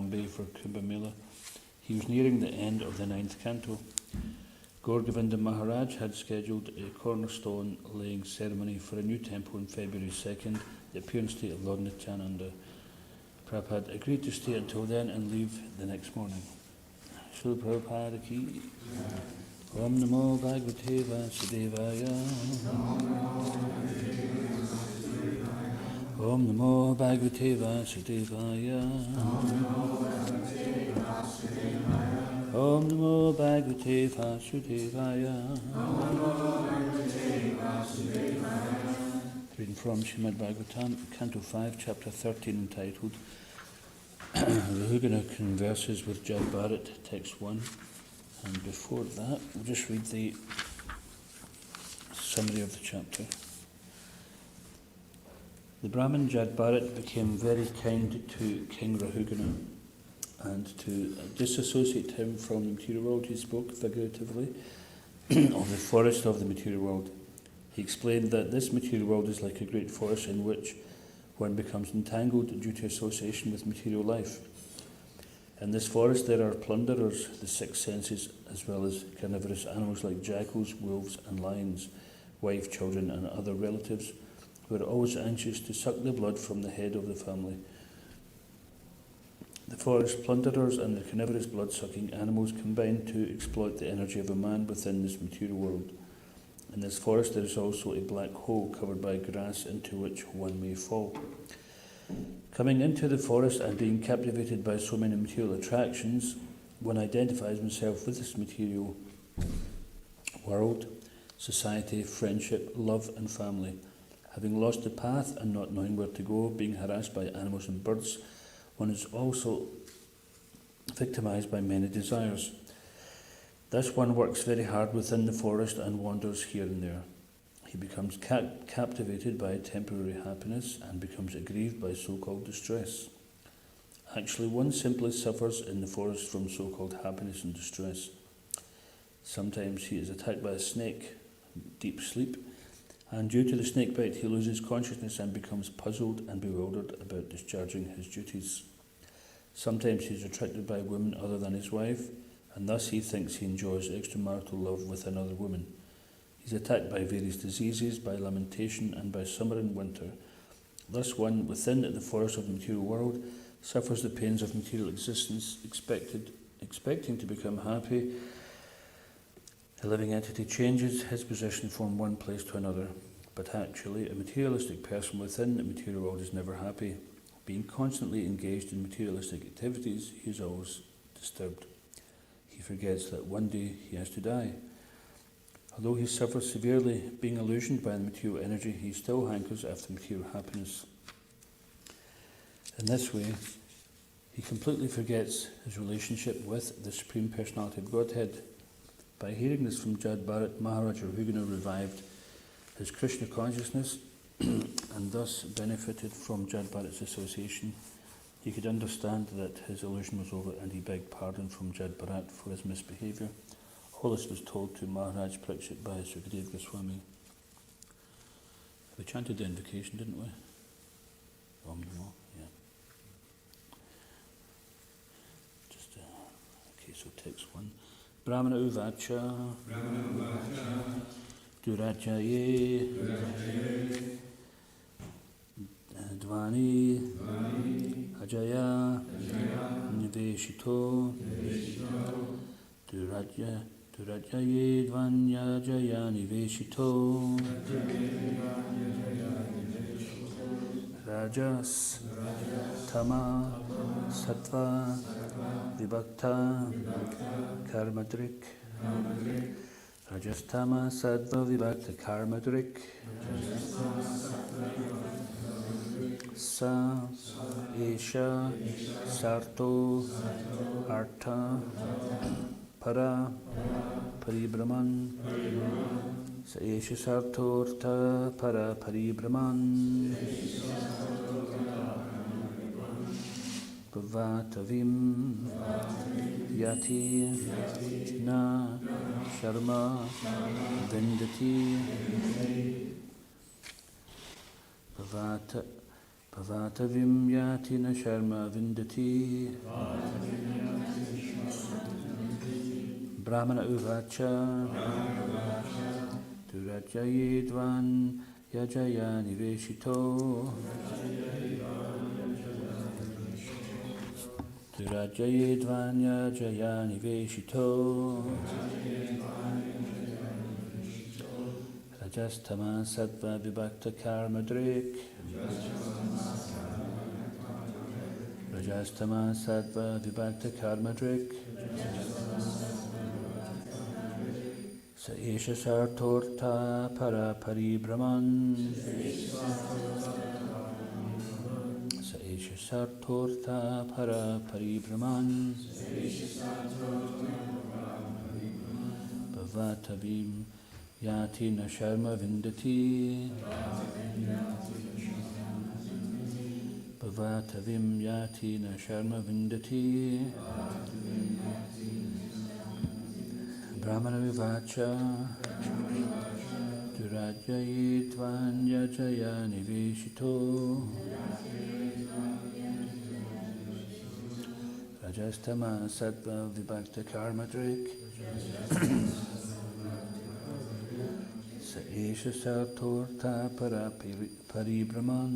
Bombay for Kumbh Mela. He was nearing the end of the 9th canto. Gaur Govinda Maharaj had scheduled a cornerstone laying ceremony for a new temple on February 2nd, the appearance date of Lord Nityananda. Prabhupada agreed to stay until then and leave the next morning. Srila Prabhupada ki. Om Namo Bhagavate Vasudevaya. Om Namo Bhagavate Vasudevaya. Om Namo Bhagavate Vasudevaya. Reading from Srimad Bhagavatam, Canto 5, Chapter 13, entitled Rahugana Converses with Jad Bharat, Text 1. And before that, we'll just read the summary of the chapter. The Brahmin Jad Bharat became very kind to King Rahugana, and to disassociate him from the material world, he spoke figuratively of the forest of the material world. He explained that this material world is like a great forest in which one becomes entangled due to association with material life. In this forest there are plunderers, the six senses, as well as carnivorous animals like jackals, wolves and lions, wife, children and other relatives who are always anxious to suck the blood from the head of the family. The forest plunderers and the carnivorous blood-sucking animals combine to exploit the energy of a man within this material world. In this forest there is also a black hole covered by grass into which one may fall. Coming into the forest and being captivated by so many material attractions, one identifies himself with this material world, society, friendship, love and family. Having lost the path and not knowing where to go, being harassed by animals and birds, one is also victimized by many desires. Thus one works very hard within the forest and wanders here and there. He becomes captivated by temporary happiness and becomes aggrieved by so-called distress. Actually, one simply suffers in the forest from so-called happiness and distress. Sometimes he is attacked by a snake, deep sleep, and due to the snake bite he loses consciousness and becomes puzzled and bewildered about discharging his duties. Sometimes he is attracted by a woman other than his wife, and thus he thinks he enjoys extramarital love with another woman. He is attacked by various diseases, by lamentation, and by summer and winter. Thus one, within the forest of the material world, suffers the pains of material existence, expecting to become happy. A living entity changes his position from one place to another, but actually a materialistic person within the material world is never happy. Being constantly engaged in materialistic activities, he is always disturbed. He forgets that one day he has to die. Although he suffers severely being illusioned by the material energy, he still hankers after material happiness. In this way, he completely forgets his relationship with the Supreme Personality of Godhead. By hearing this from Jad Bharat, Maharaj Rahugana revived his Krishna consciousness and thus benefited from Jad Bharat's association. He could understand that his illusion was over and he begged pardon from Jad Bharat for his misbehaviour. All this was told to Maharaj Parikshit by Sukadeva Goswami. We chanted the invocation, didn't we? Om Namo, yeah. Okay, so text 1. Brahmana Uvacha Durajaye Dvani Ajaya Niveshito Durajaye Dvanya Jaya Niveshito Rajas Tama Sattva Vibhakta Karmadrik Rajastama Sattva Vibhakta Karmadrik Sa Esha Sarto Artha Para Paribrahman Sa Esha Sarto Artha Para Paribrahman Bhavatavim Yati Na Sharma Vindati Bhavatavim Yati Na Sharma Vindati Brahmana uvacha Durajayidvan Yajaya Niveshito Durajayidvan Yajaya Niveshito Rajastama Sattva Vibhakta Karma Drik Rajastama Sattva Vibhakta Karma Drik Saesha Sartorta Para Paribrahman Saesha Sartorta Para Paribrahman Bhavatavim Yati na Sharma Vindati Bhavatavim Yati na Sharma Vindati Brahmana Vivacha Durajayitvan Yajaya Niveshito Rajastama Sattva Vibhakta Karmadrik Saesha Sartorta Para Paribrahman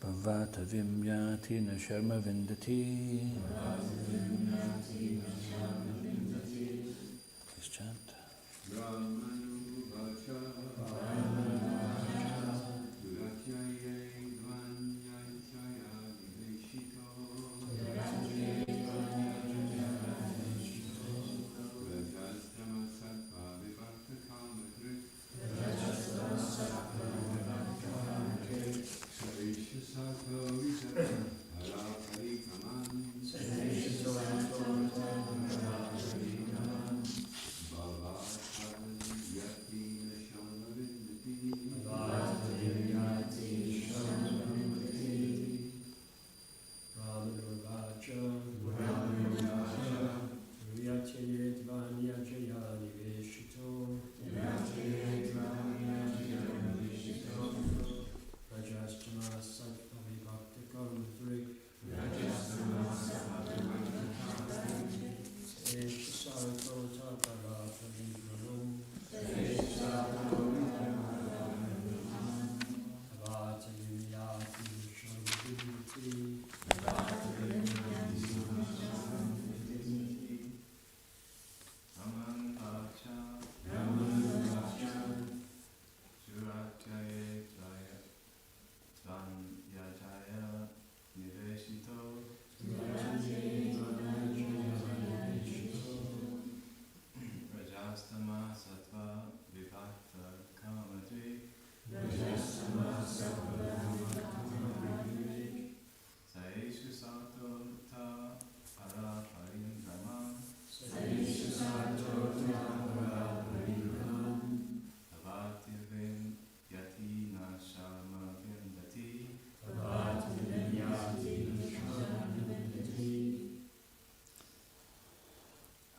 Bhavatavim Yati na Sharma Vindati. Please chant.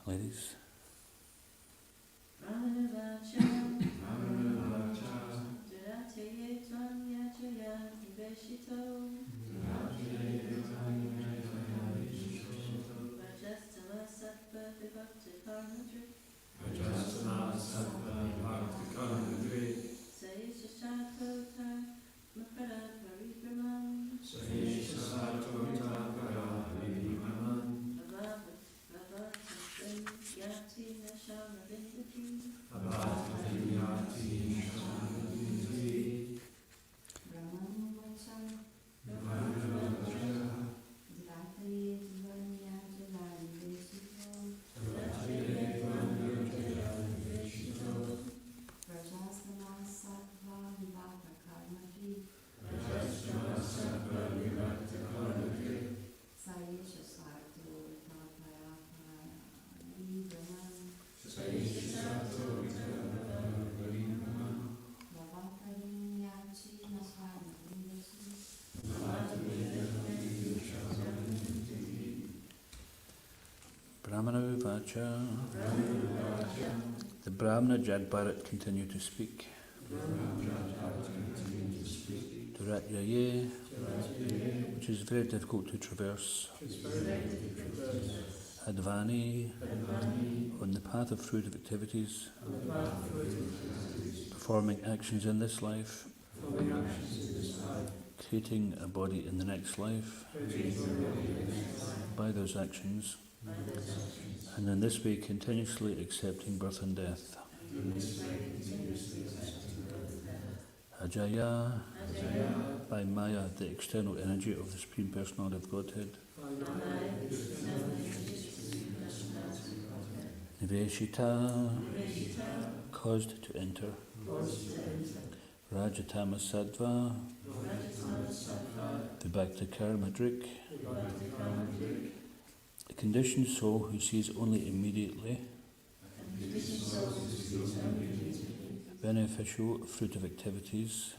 Ladies. Brahmana Vivacha. The Brahmana Jagbarat continued to speak. Duratyaye which is very difficult to traverse. Advani, on the path of fruitive activities, performing actions in this life, creating a body in the next life by those actions, and in this way continuously accepting birth and death. Ajaya, by Maya, the external energy of the Supreme Personality of Godhead. Niveshita, caused to enter. Rajatama Sattva, Vibhakta Karmadrik, a conditioned soul who sees only immediately beneficial fruitive activities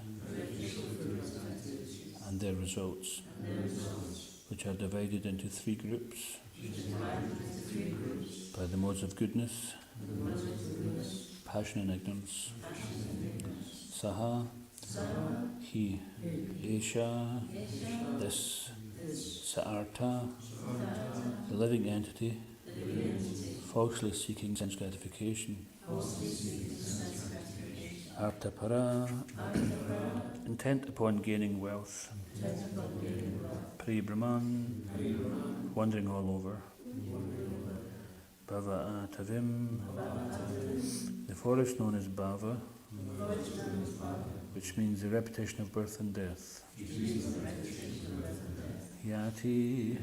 and their results, which are divided into three groups by the modes of goodness, passion and ignorance. Saha, he, Esha, this, Sa'arta, the living entity, falsely seeking sense gratification. Artapara, intent upon gaining wealth. Pri-Brahman, wandering all over. Bhava-Atavim, the forest known as Bhava, which means the repetition of birth and death. Yati,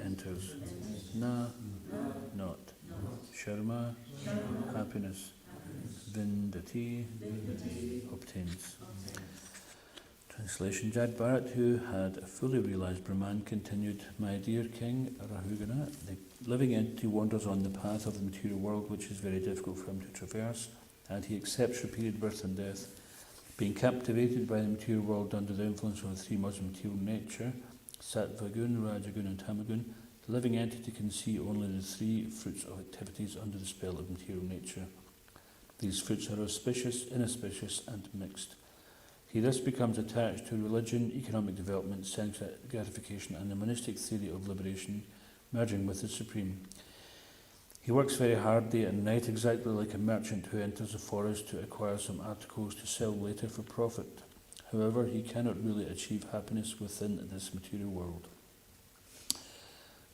enters. Na, not. Sharma, happiness. Vindati, obtains. Translation. Jad Bharat, who had fully realized Brahman, continued, My dear King Rahugana, the living entity wanders on the path of the material world, which is very difficult for him to traverse, and he accepts repeated birth and death. Being captivated by the material world under the influence of the three modes of material nature, Sattva-gun, Rajagun and Tamagun, the living entity can see only the three fruits of activities under the spell of material nature. These fruits are auspicious, inauspicious and mixed. He thus becomes attached to religion, economic development, sense gratification and the monistic theory of liberation, merging with the Supreme. He works very hard day and night, exactly like a merchant who enters a forest to acquire some articles to sell later for profit. However, he cannot really achieve happiness within this material world.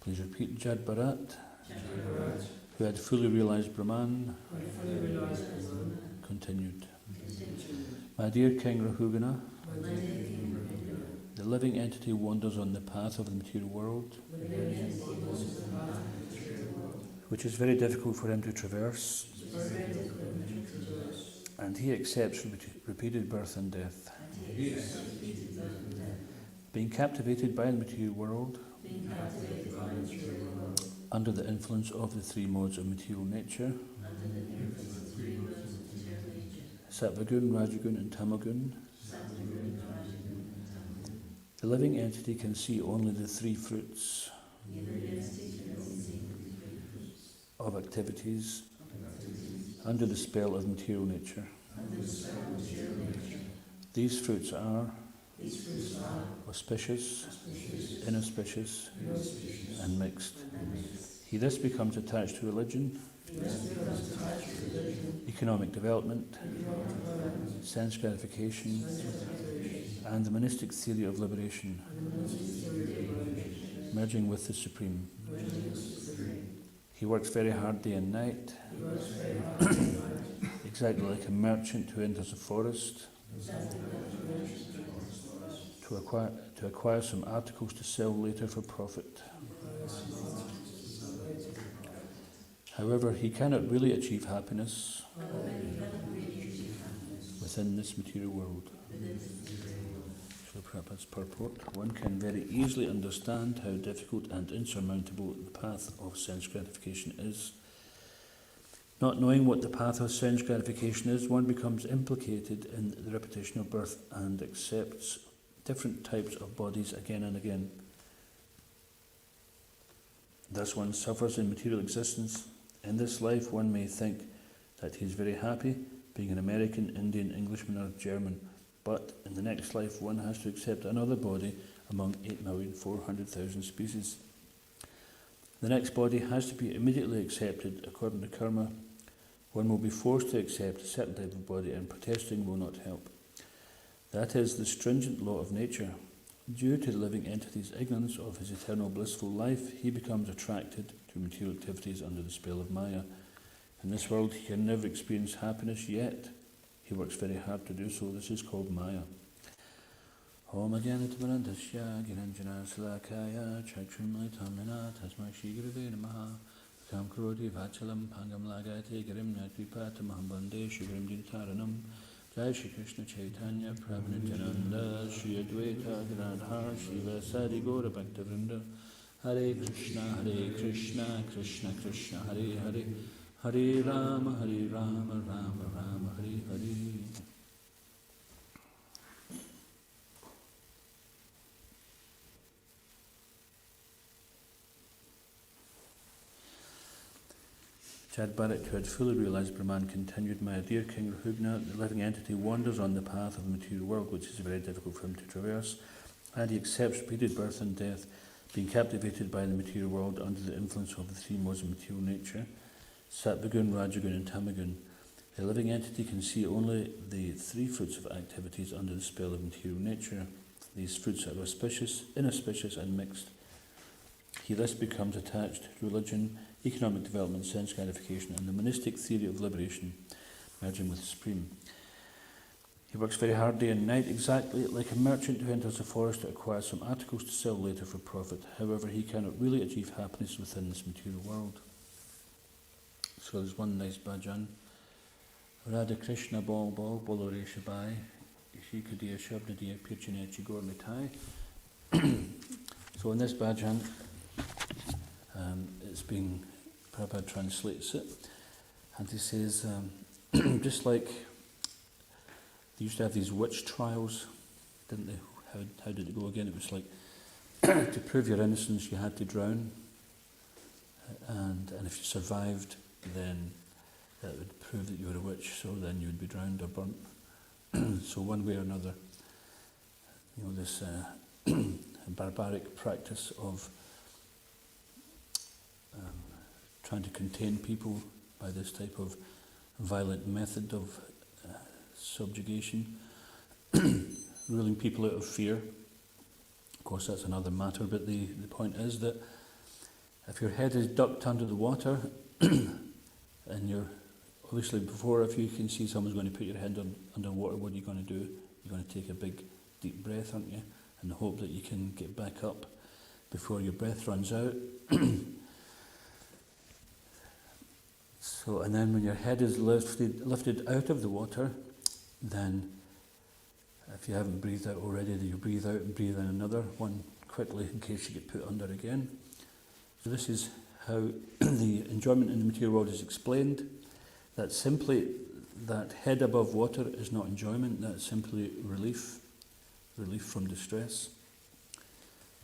Please repeat. Jad Bharat, who had fully realized Brahman, continued. My dear King Rahugana, the living entity wanders on the path of the material world, which is very difficult for him to traverse, and he accepts repeated birth and death. Being captivated by the material world, under the influence of the three modes of material nature, Sattva-gun, Rajagun and Tamagun, the living entity can see only the three fruits of activities under the spell of material nature. These fruits are auspicious, inauspicious, and mixed. He thus becomes attached to religion, economic development, sense gratification, and the monistic theory of liberation, merging with the Supreme. He works very hard day and night, exactly like a merchant who enters a forest to acquire some articles to sell later for profit. However, he cannot really achieve happiness within this material world. So Prabhupada's purport. One can very easily understand how difficult and insurmountable the path of sense gratification is. Not knowing what the path of sense gratification is, one becomes implicated in the repetition of birth and accepts different types of bodies again and again. Thus one suffers in material existence. In this life one may think that he is very happy, being an American, Indian, Englishman or German, but in the next life one has to accept another body among 8,400,000 species. The next body has to be immediately accepted according to karma. One will be forced to accept a certain type of body, and protesting will not help. That is the stringent law of nature. Due to the living entity's ignorance of his eternal blissful life, he becomes attracted to material activities under the spell of Maya. In this world, he can never experience happiness, yet he works very hard to do so. This is called Maya. Om Ajnanatimarandasya Giranjana Salakaya Chakshunmaitamnana Tasmai Shri Gurave Namaha Kam Karoti Vachalam Pangam Lagate Girim Natvipatamaham Bande Shri Girim Dintaranam Jai Shri Krishna Chaitanya Prabhu Nityananda Shri Advaita Gadadhar Shri Vasadi Gaura Bhaktavrinda Hare Krishna Krishna Krishna Hare Hare Hare Rama Rama Rama Hare Hare. Chad Barrett, who had fully realised Brahman, continued, "My dear King Rahugna, the living entity wanders on the path of the material world, which is very difficult for him to traverse, and he accepts repeated birth and death, being captivated by the material world under the influence of the three modes of material nature, Sattvagun, Rajagun and Tamagun. The living entity can see only the three fruits of activities under the spell of material nature. These fruits are auspicious, inauspicious and mixed. He thus becomes attached to religion, economic development, sense gratification, and the monistic theory of liberation, merging with the Supreme. He works very hard day and night, exactly like a merchant who enters a forest to acquire some articles to sell later for profit. However, he cannot really achieve happiness within this material world." So there's one nice bhajan. Radha Krishna Bol Bol Bolore Shabai Ishikadiya Shabnadiya Pirchanechi Gorlitai. So in this bhajan, it's being, Prabhupada translates it, and he says, just like they used to have these witch trials, didn't they? How did it go again? It was like, to prove your innocence you had to drown, and if you survived, then that would prove that you were a witch, so then you would be drowned or burnt. So one way or another, this barbaric practice of trying to contain people by this type of violent method of subjugation, ruling people out of fear. Of course, that's another matter, but the point is that if your head is ducked under the water, and you're obviously before, if you can see someone's going to put your head underwater, what are you going to do? You're going to take a big deep breath, aren't you? And hope that you can get back up before your breath runs out. So, and then when your head is lifted out of the water, then if you haven't breathed out already, then you breathe out and breathe in another one quickly in case you get put under again. So this is how the enjoyment in the material world is explained, that simply that head above water is not enjoyment, that's simply relief from distress.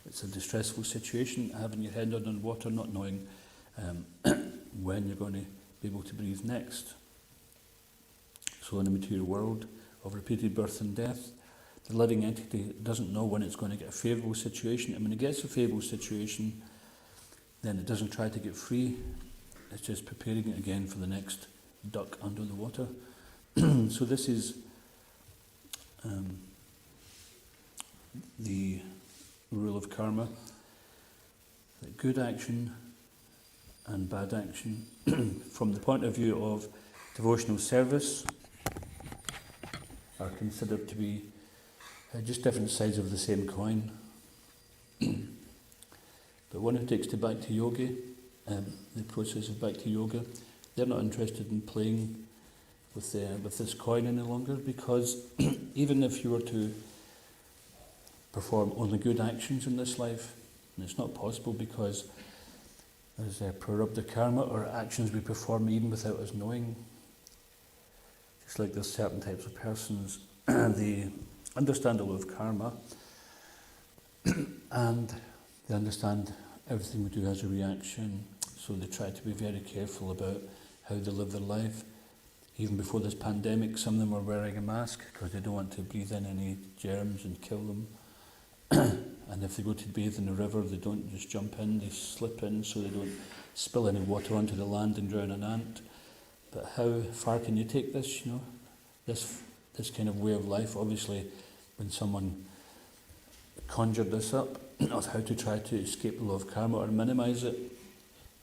It's a distressful situation, having your head under water, not knowing when you're going to be able to breathe next. So in the material world of repeated birth and death, the living entity doesn't know when it's going to get a favourable situation, and when it gets a favourable situation, then it doesn't try to get free, it's just preparing it again for the next duck under the water. So this is the rule of karma, that good action and bad action, from the point of view of devotional service, are considered to be just different sides of the same coin. But one who takes to Bhakti Yoga, the process of Bhakti Yoga, they're not interested in playing with this coin any longer, because even if you were to perform only good actions in this life, and it's not possible because there's prarabdha karma, or actions we perform even without us knowing. Just like there's certain types of persons, they understand the law of karma, and they understand everything we do has a reaction, so they try to be very careful about how they live their life. Even before this pandemic, some of them were wearing a mask because they don't want to breathe in any germs and kill them. and if they go to bathe in the river, they don't just jump in, they slip in so they don't spill any water onto the land and drown an ant. But how far can you take this, this kind of way of life? Obviously, when someone conjured this up of how to try to escape the law of karma or minimise it,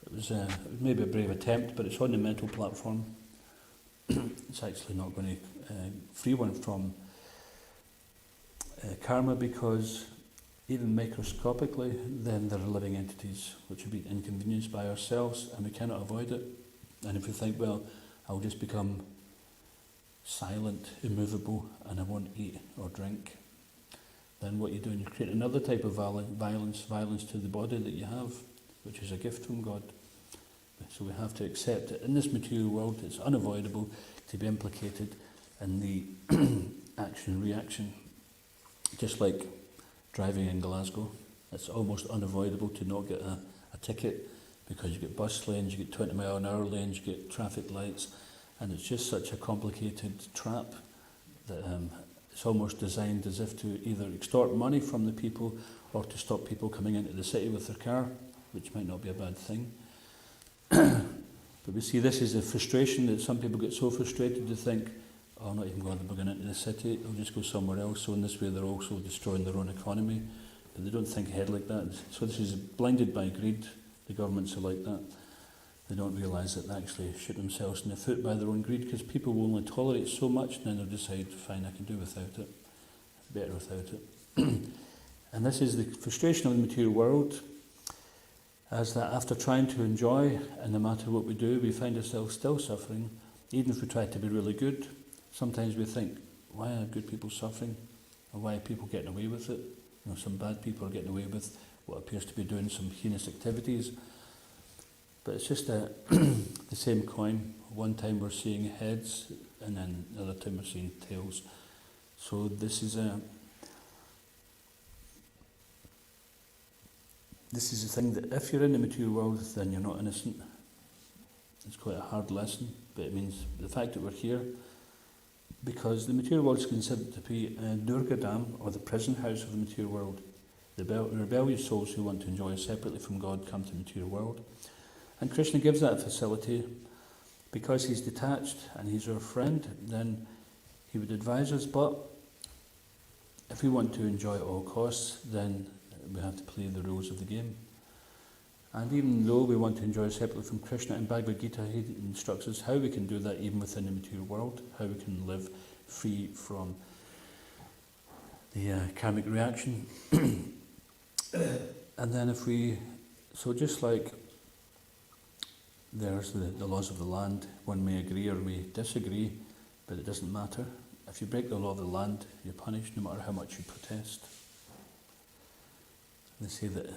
it was maybe a brave attempt, but it's on the mental platform. It's actually not going to free one from karma, because even microscopically, then there are living entities which are being inconvenienced by ourselves, and we cannot avoid it. And if we think, well, I'll just become silent, immovable, and I won't eat or drink, then what you're doing, you're creating another type of violence to the body that you have, which is a gift from God. So we have to accept it. In this material world, it's unavoidable to be implicated in the action and reaction. Just like driving in Glasgow, it's almost unavoidable to not get a ticket, because you get bus lanes, you get 20-mile-an-hour lanes, you get traffic lights, and it's just such a complicated trap that it's almost designed as if to either extort money from the people or to stop people coming into the city with their car, which might not be a bad thing. But we see this is a frustration that some people get so frustrated to think, oh, I'm not even going to be going into the city, I'll just go somewhere else. So in this way they're also destroying their own economy. But they don't think ahead like that. So this is blinded by greed. The governments are like that. They don't realise that they actually shoot themselves in the foot by their own greed, because people will only tolerate so much and then they'll decide, fine, I can do without it. Better without it. And this is the frustration of the material world, as that after trying to enjoy, and no matter what we do, we find ourselves still suffering, even if we try to be really good. Sometimes we think, why are good people suffering? Or why are people getting away with it? Some bad people are getting away with what appears to be doing some heinous activities. But it's just the same coin. One time we're seeing heads, and then another time we're seeing tails. So this is the thing, that if you're in the material world, then you're not innocent. It's quite a hard lesson, but it means the fact that we're here, because the material world is considered to be Durgadam, or the prison house of the material world. The rebellious souls who want to enjoy separately from God come to the material world. And Krishna gives that facility because he's detached and he's our friend. Then he would advise us, but if we want to enjoy at all costs, then we have to play the rules of the game. And even though we want to enjoy separately from Krishna, in Bhagavad Gita he instructs us how we can do that even within the material world, how we can live free from the karmic reaction. And then so just like there's the laws of the land, one may agree or may disagree, but it doesn't matter. If you break the law of the land, you're punished no matter how much you protest. They say that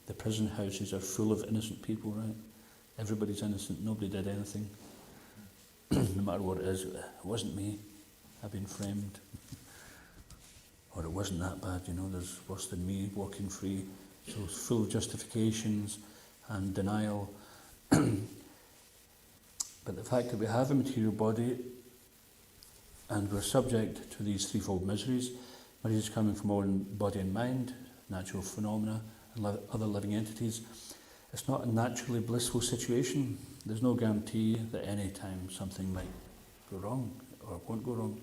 the prison houses are full of innocent people, right? Everybody's innocent, nobody did anything. No matter what it is, it wasn't me, I've been framed. Or it wasn't that bad, there's worse than me walking free. So it's full of justifications and denial. But the fact that we have a material body and we're subject to these threefold miseries coming from our own body and mind, natural phenomena, and other living entities, it's not a naturally blissful situation. There's no guarantee that any time something might go wrong or won't go wrong.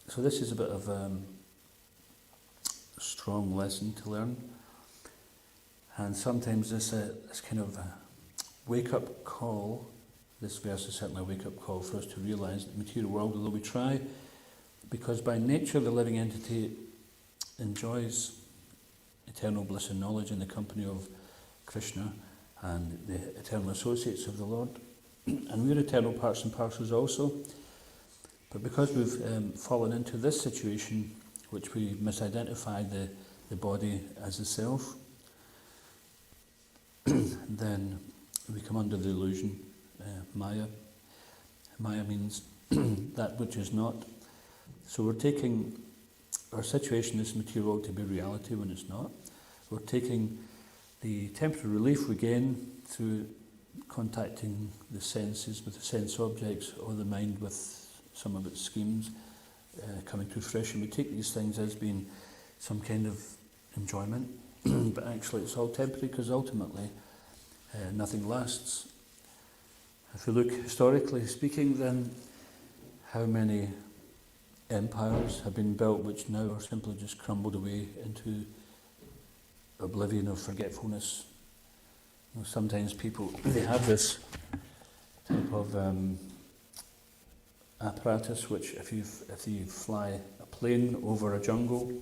So this is a bit of a strong lesson to learn. And sometimes this kind of wake-up call, this verse is certainly a wake-up call for us to realise that the material world, although we try, because by nature the living entity enjoys eternal bliss and knowledge in the company of Krishna and the eternal associates of the Lord. And we're eternal parts and parcels also. But because we've fallen into this situation, which we misidentify the body as the self, then we come under the illusion, Maya. Maya means that which is not. So we're taking our situation in this material world to be reality when it's not. We're taking the temporary relief we gain through contacting the senses with the sense objects, or the mind with some of its schemes, coming to fruition. We take these things as being some kind of enjoyment, but actually it's all temporary, because ultimately nothing lasts. If you look historically speaking, then how many empires have been built which now are simply just crumbled away into oblivion or forgetfulness. You know, sometimes people, they have this type of apparatus which if you fly a plane over a jungle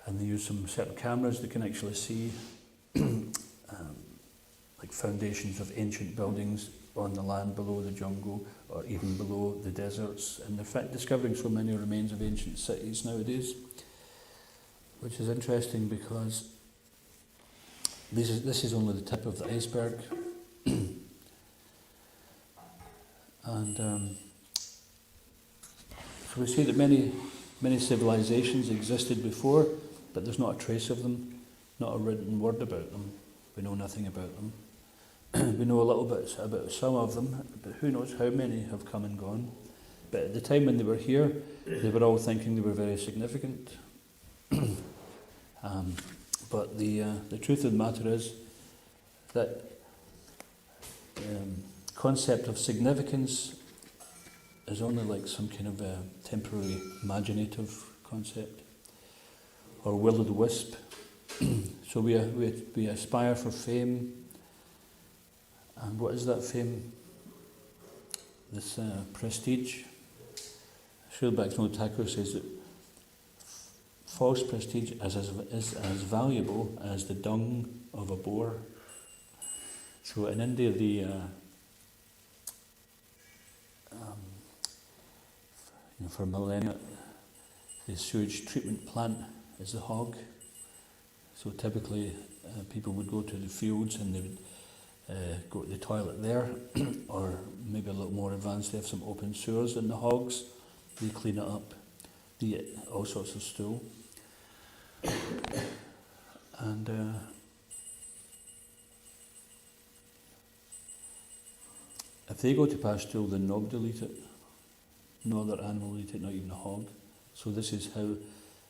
and they use some certain cameras, they can actually see like foundations of ancient buildings on the land below the jungle or even below the deserts, and in fact discovering so many remains of ancient cities nowadays, which is interesting because this is only the tip of the iceberg. And so we see that many civilizations existed before, but there's not a trace of them, not a written word about them. We know nothing about them. We know a little bit about some of them, but who knows how many have come and gone. But at the time when they were here, they were all thinking they were very significant. But the truth of the matter is that concept of significance is only like some kind of a temporary imaginative concept, or will-o'-the-wisp. So we aspire for fame. And what is that fame? This prestige. Srila Bhaktivinoda Thakur says that false prestige is as valuable as the dung of a boar. So in India, for millennia, the sewage treatment plant is the hog. So typically, people would go to the fields and they would go to the toilet there, or maybe a little more advanced, they have some open sewers in the hogs. They clean it up. They eat all sorts of stool. And if they go to pasture, then nobody will eat it. No other animal will eat it, not even a hog. So this is how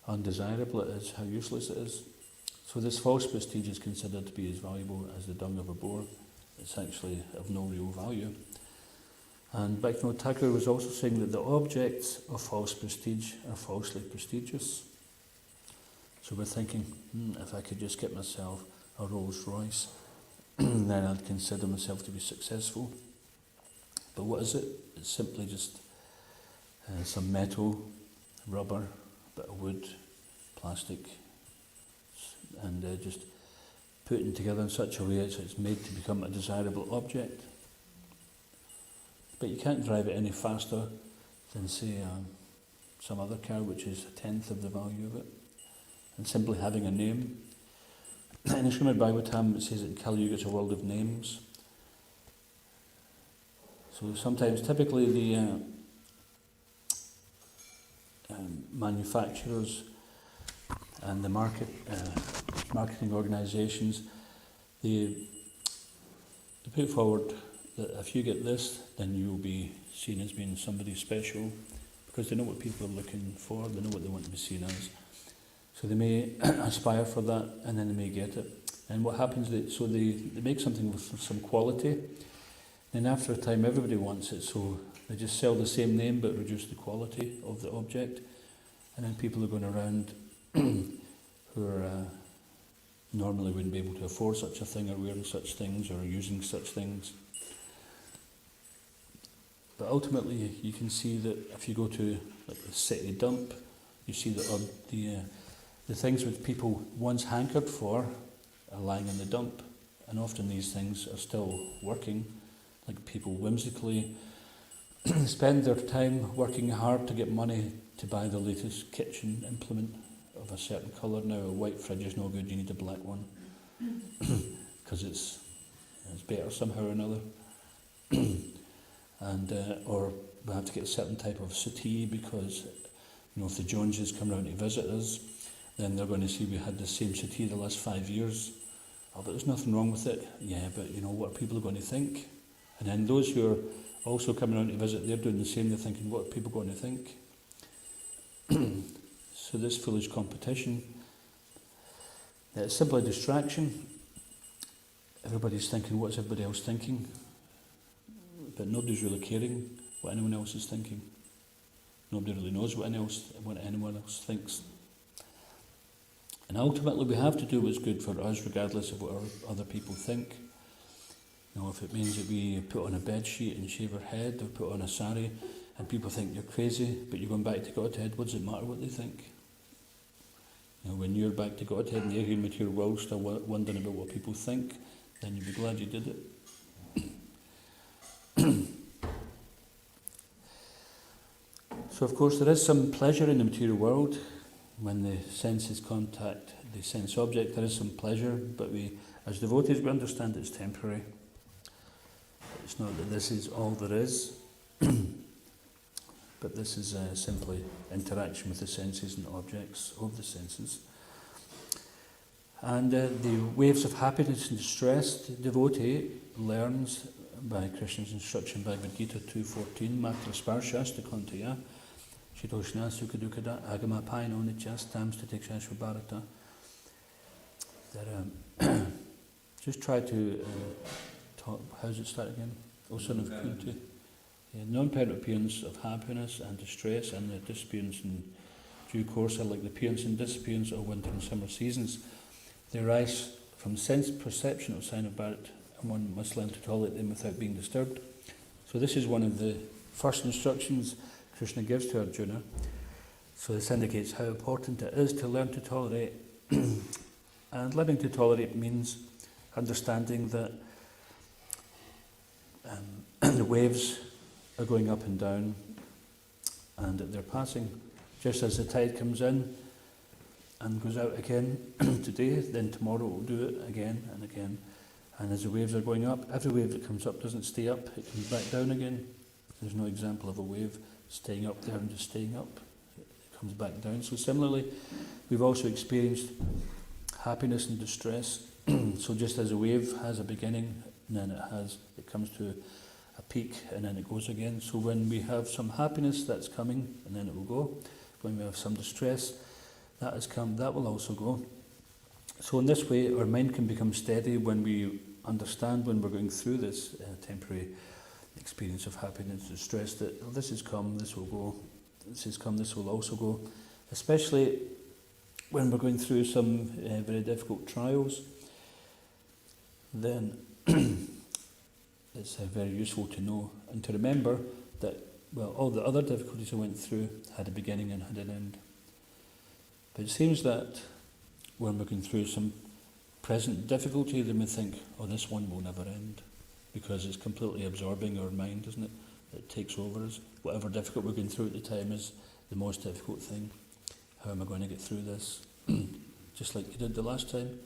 undesirable it is, how useless it is. So this false prestige is considered to be as valuable as the dung of a boar. It's actually of no real value. And Bhaktivinoda Thakur was also saying that the objects of false prestige are falsely prestigious. So we're thinking, if I could just get myself a Rolls Royce, then I'd consider myself to be successful. But what is it? It's simply just some metal, rubber, a bit of wood, plastic, and just putting together in such a way as it's made to become a desirable object. But you can't drive it any faster than, say, some other car, which is a tenth of the value of it. And simply having a name. In the Srimad Bhagavatam, it says that Kali Yuga is a world of names. So sometimes, typically, the manufacturers and the marketing organisations, they put forward that if you get this, then you'll be seen as being somebody special, because they know what people are looking for, they know what they want to be seen as. So they may aspire for that, and then they may get it. And what happens, they make something with some quality, then after a time everybody wants it, so they just sell the same name but reduce the quality of the object, and then people are going around who are normally wouldn't be able to afford such a thing, or wearing such things, or using such things. But ultimately, you can see that if you go to like the city dump, you see that the things which people once hankered for are lying in the dump, and often these things are still working. Like people whimsically spend their time working hard to get money to buy the latest kitchen implement of a certain colour. Now a white fridge is no good, you need a black one because it's better somehow or another. And or we have to get a certain type of settee because if the Joneses come round to visit us, then they're going to see we had the same settee the last 5 years. Oh, but there's nothing wrong with it. Yeah, but what are people going to think? And then those who are also coming around to visit, they're doing the same. They're thinking, what are people going to think? So this foolish competition, it's simply a distraction. Everybody's thinking, what's everybody else thinking? But nobody's really caring what anyone else is thinking. Nobody really knows what anyone else thinks. And ultimately we have to do what's good for us regardless of what other people think. If it means that we put on a bed sheet and shave our head, or put on a sari and people think you're crazy, but you're going back to Godhead, what does it matter what they think? When you're back to Godhead and the area material world still wondering about what people think, then you'll be glad you did it. So of course there is some pleasure in the material world. When the senses contact the sense object, there is some pleasure, but we, as devotees, we understand it's temporary. It's not that this is all there is, but this is simply interaction with the senses and objects of the senses. And the waves of happiness and distress, the devotee learns by Krishna's instruction, Bhagavad Gita 2.14, Matra Sparshasta Kontaya, Shitoshna Sukadukada Agama Paino Nitjas Tams Tatikshashva Bharata. That just try to talk, how does it start again? O son of Kunti. Non-parent appearance of happiness and distress, and the disappearance in due course are like the appearance and disappearance of winter and summer seasons. They arise from sense perception of sign of Bharat, and one must learn to tolerate them without being disturbed. So this is one of the first instructions Krishna gives to Arjuna. So this indicates how important it is to learn to tolerate. And learning to tolerate means understanding that the waves are going up and down and that they're passing. Just as the tide comes in and goes out again today, then tomorrow it will do it again and again. And as the waves are going up, every wave that comes up doesn't stay up, it comes back down again. There's no example of a wave staying up there and just staying up. It comes back down. So similarly, we've also experienced happiness and distress. So just as a wave has a beginning, and then it comes to a peak, and then it goes again. So when we have some happiness, that's coming, and then it will go. When we have some distress, that has come, that will also go. So in this way, our mind can become steady when we understand, when we're going through this temporary experience of happiness and distress, that this has come, this will go, this has come, this will also go. Especially when we're going through some very difficult trials, then it's very useful to know and to remember that, well, all the other difficulties I went through had a beginning and had an end. But it seems that when we're going through some present difficulty, then we think, oh, this one will never end, because it's completely absorbing our mind, isn't it? It takes over us. Whatever difficult we're going through at the time is the most difficult thing. How am I going to get through this? Just like you did the last time.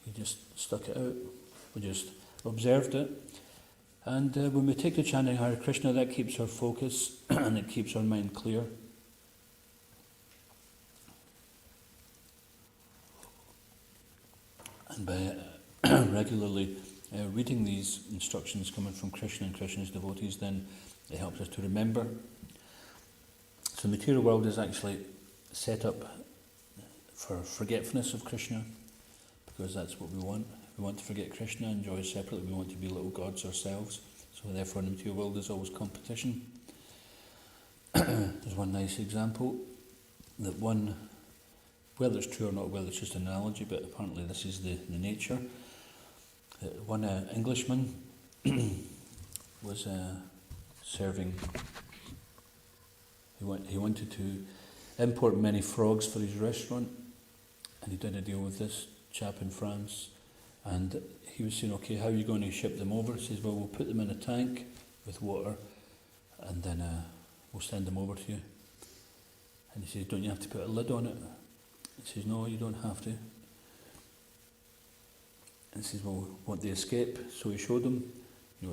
You just stuck it out. We just observed it. And when we take to chanting Hare Krishna, that keeps our focus and it keeps our mind clear. And by regularly reading these instructions coming from Krishna and Krishna's devotees, then it helps us to remember. So the material world is actually set up for forgetfulness of Krishna, because that's what we want. We want to forget Krishna, enjoy separately, we want to be little gods ourselves. So therefore in the material world there's always competition. There's one nice example, that one, whether it's true or not, whether it's just an analogy, but apparently this is the nature. One Englishman was serving, he wanted to import many frogs for his restaurant, and he did a deal with this chap in France, and he was saying, okay, how are you going to ship them over? He says, well, we'll put them in a tank with water, and then we'll send them over to you. And he says, don't you have to put a lid on it? He says, no, you don't have to. And he says, well, won't they escape? So he showed them,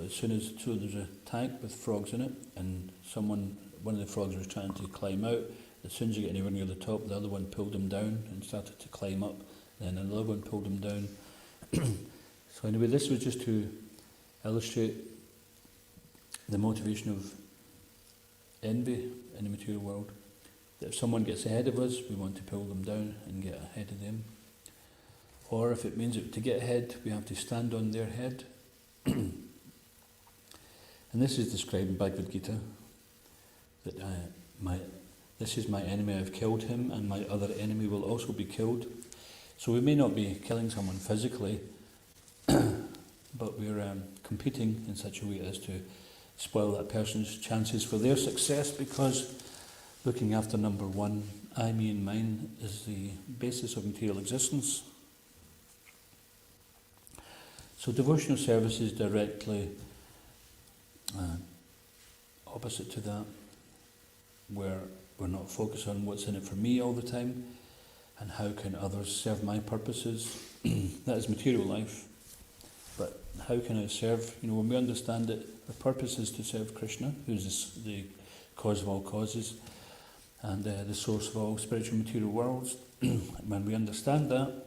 as soon as there's a tank with frogs in it, and one of the frogs was trying to climb out, as soon as you get anywhere near the top, the other one pulled him down and started to climb up, then another one pulled him down. So anyway, this was just to illustrate the motivation of envy in the material world. that if someone gets ahead of us, we want to pull them down and get ahead of them. Or if it means that to get ahead, we have to stand on their head. And this is described in Bhagavad Gita, that this is my enemy, I've killed him, and my other enemy will also be killed. So we may not be killing someone physically, but we're competing in such a way as to spoil that person's chances for their success, because looking after number one, I, me and mine, is the basis of material existence. So devotional service is directly opposite to that, where we're not focused on what's in it for me all the time and how can others serve my purposes. That is material life. But how can I serve? When we understand that the purpose is to serve Krishna, who's the cause of all causes and the source of all spiritual material worlds. When we understand that,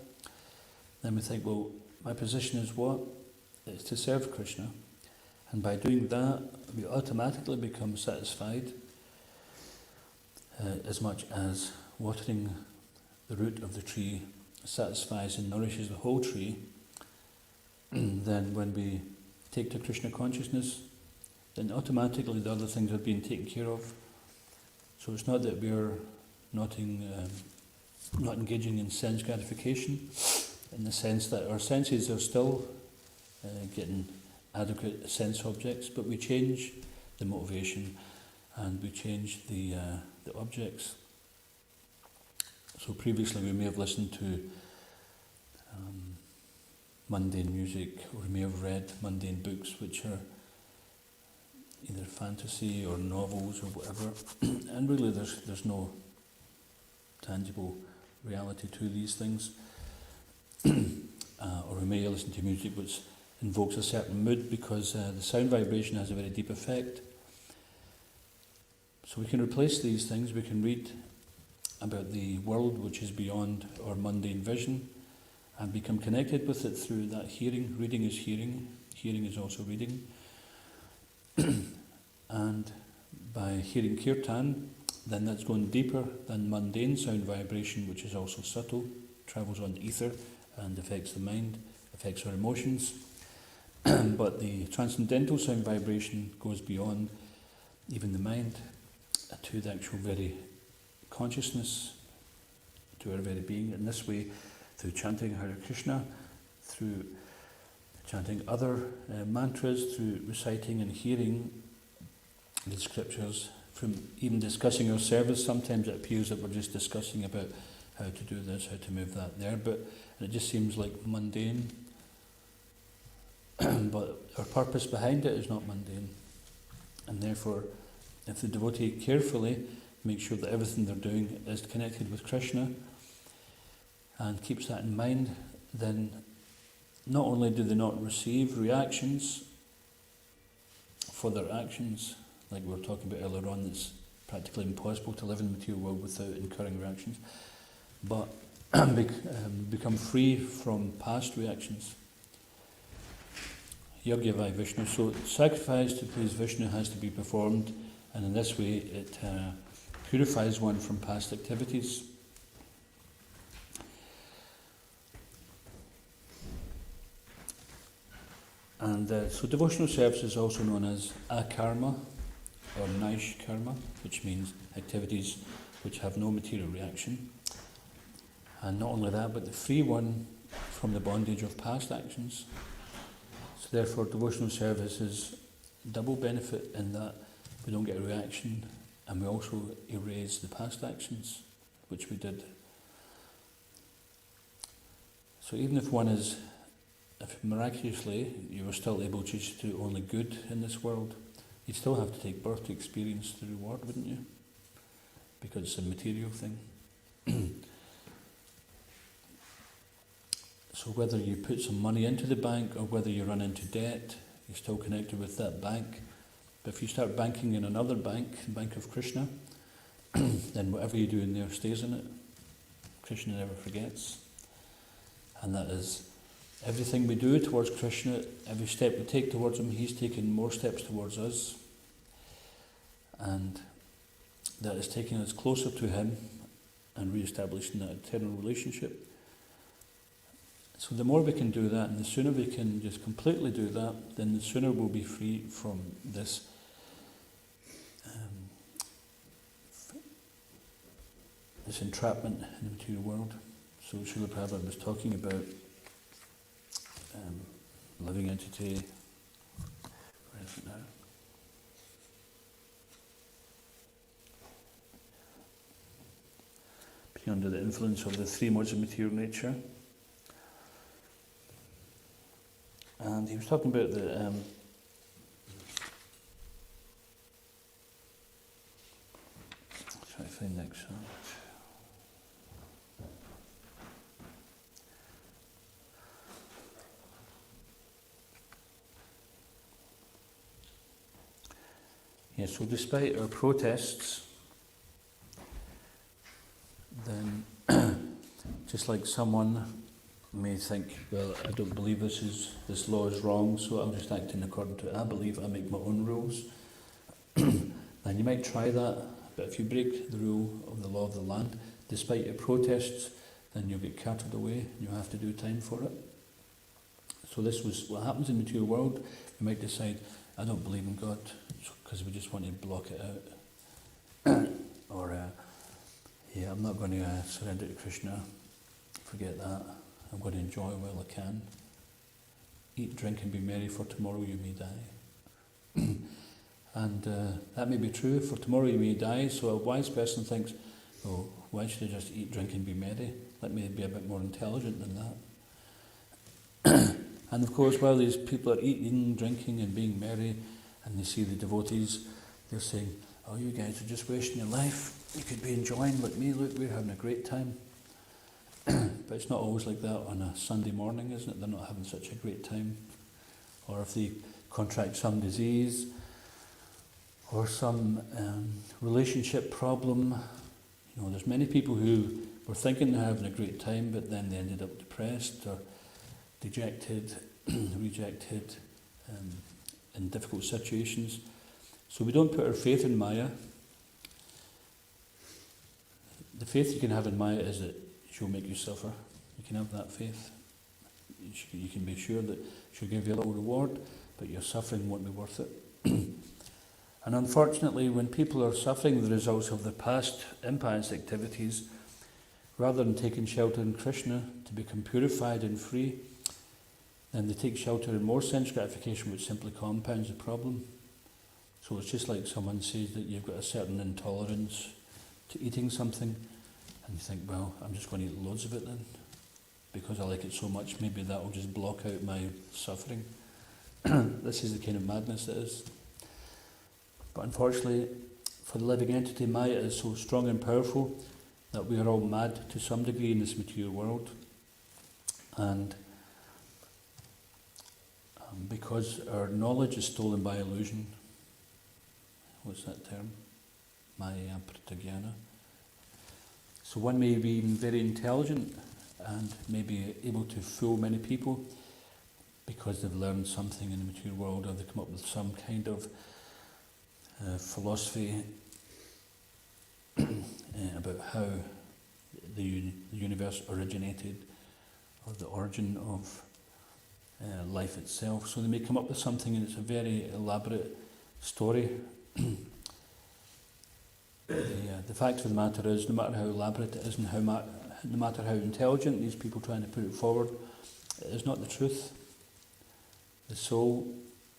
then we think, well, my position is what? It's to serve Krishna. And by doing that, we automatically become satisfied, as much as watering the root of the tree satisfies and nourishes the whole tree. Then when we take to Krishna consciousness, then automatically the other things are being taken care of. So it's not that we're not engaging in sense gratification, in the sense that our senses are still getting adequate sense objects, but we change the motivation and we change the objects. So previously we may have listened to mundane music, or we may have read mundane books which are either fantasy or novels or whatever, and really there's no tangible reality to these things. Or we may listen to music which invokes a certain mood because the sound vibration has a very deep effect. So we can replace these things. We can read about the world which is beyond our mundane vision and become connected with it through that hearing. Reading is hearing. Hearing is also reading. And by hearing kirtan, then that's going deeper than mundane sound vibration, which is also subtle, travels on the ether and affects the mind, affects our emotions. But the transcendental sound vibration goes beyond even the mind to the actual very consciousness, to our very being. In this way, through chanting Hare Krishna, through chanting other mantras, through reciting and hearing the scriptures, from even discussing our service, sometimes it appears that we're just discussing about how to do this, how to move that there, but it just seems like mundane. But our purpose behind it is not mundane. And therefore, if the devotee carefully makes sure that everything they're doing is connected with Krishna and keeps that in mind, then not only do they not receive reactions for their actions, like we were talking about earlier on, it's practically impossible to live in the material world without incurring reactions, but become free from past reactions. Yajna vai Vishnu. So sacrifice to please Vishnu has to be performed, and in this way it purifies one from past activities. And so devotional service is also known as akarma or naish karma, which means activities which have no material reaction. And not only that, but the free one from the bondage of past actions. So therefore devotional service is double benefit in that we don't get a reaction and we also erase the past actions which we did. So even if miraculously you were still able to do only good in this world, you'd still have to take birth to experience the reward, wouldn't you? Because it's a material thing. So whether you put some money into the bank or whether you run into debt, you're still connected with that bank. But if you start banking in another bank, the Bank of Krishna, then whatever you do in there stays in it. Krishna never forgets. And that is everything we do towards Krishna, every step we take towards him, he's taken more steps towards us. And that is taking us closer to Him and re-establishing that eternal relationship. So the more we can do that, and the sooner we can just completely do that, then the sooner we'll be free from this this entrapment in the material world. So Srila Prabhupada was talking about living entity. Where is it now? Being under the influence of the three modes of material nature. And he was talking about the try to find the next one. Yeah, so despite our protests, then just like someone may think, well, I don't believe this law is wrong, so I'm just acting according to it. I believe I make my own rules. And you might try that, but if you break the rule of the law of the land, despite your protests, then you'll get carted away and you'll have to do time for it. So this was what happens in the material world. You might decide, I don't believe in God, because we just want to block it out. Or, yeah, I'm not going to surrender to Krishna. Forget that. I'm going to enjoy while I can. Eat, drink and be merry, for tomorrow you may die. And that may be true, for tomorrow you may die. So a wise person thinks, oh, why should I just eat, drink and be merry? Let me be a bit more intelligent than that. And of course, while these people are eating, drinking and being merry, and they see the devotees, they're saying, oh, you guys are just wasting your life. You could be enjoying like me, look, we're having a great time. But it's not always like that on a Sunday morning, isn't it? They're not having such a great time. Or if they contract some disease, or some relationship problem. You know, there's many people who were thinking they're having a great time, but then they ended up depressed or dejected, rejected, in difficult situations. So we don't put our faith in Maya. The faith you can have in Maya is that she'll make you suffer. You can have that faith. You can be sure that she'll give you a little reward, but your suffering won't be worth it. And unfortunately, when people are suffering the results of their past impious activities, rather than taking shelter in Krishna to become purified and free, then they take shelter in more sense gratification, which simply compounds the problem. So it's just like someone says that you've got a certain intolerance to eating something, and you think, well, I'm just going to eat loads of it then, because I like it so much, maybe that will just block out my suffering. This is the kind of madness it is. But unfortunately, for the living entity, Maya is so strong and powerful that we are all mad to some degree in this material world. And because our knowledge is stolen by illusion, what's that term? Maya pratagyana. So one may be very intelligent and may be able to fool many people because they've learned something in the material world, or they come up with some kind of philosophy about how the universe originated, or the origin of life itself. So they may come up with something, and it's a very elaborate story. The fact of the matter is, no matter how elaborate it is, and no matter how intelligent these people trying to put it forward, it is not the truth. The soul,